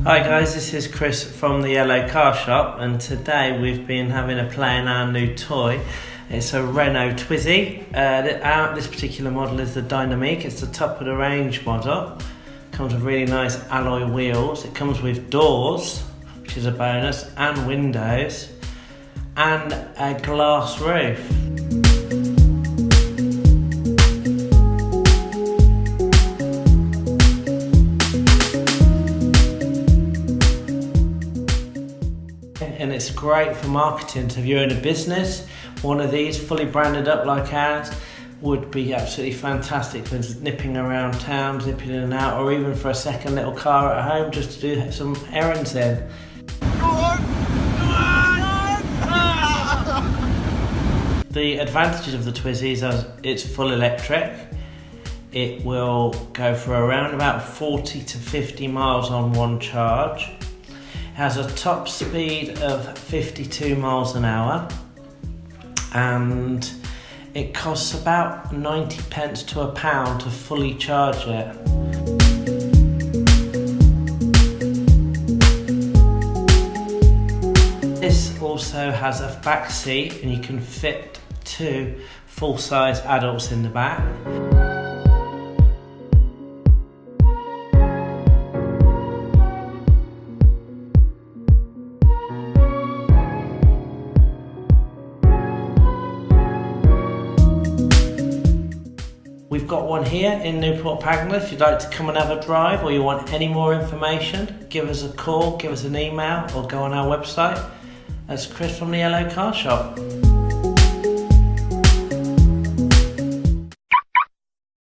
Hi guys, this is Chris from the Yellow Car Shop, and today we've been having a play in our new toy. It's a Renualt Twizy. This particular model is the Dynamique. It's the top of the range model. Comes with really nice alloy wheels. It comes with doors, which is a bonus, and windows, and a glass roof. And it's great for marketing. So if you're in a business, one of these fully branded up like ours would be absolutely fantastic for nipping around town, zipping in and out, or even for a second little car at home just to do some errands in. The advantages of the Twizy is it's full electric. It will go for around about 40 to 50 miles on one charge. Has a top speed of 52 miles an hour, and it costs about 90 pence to a pound to fully charge it. This also has a back seat, and you can fit 2 full-size adults in the back. We've got one here in Newport Pagnell. If you'd like to come and have a drive, or you want any more information, give us a call, give us an email, or go on our website. That's Chris from the Yellow Car Shop.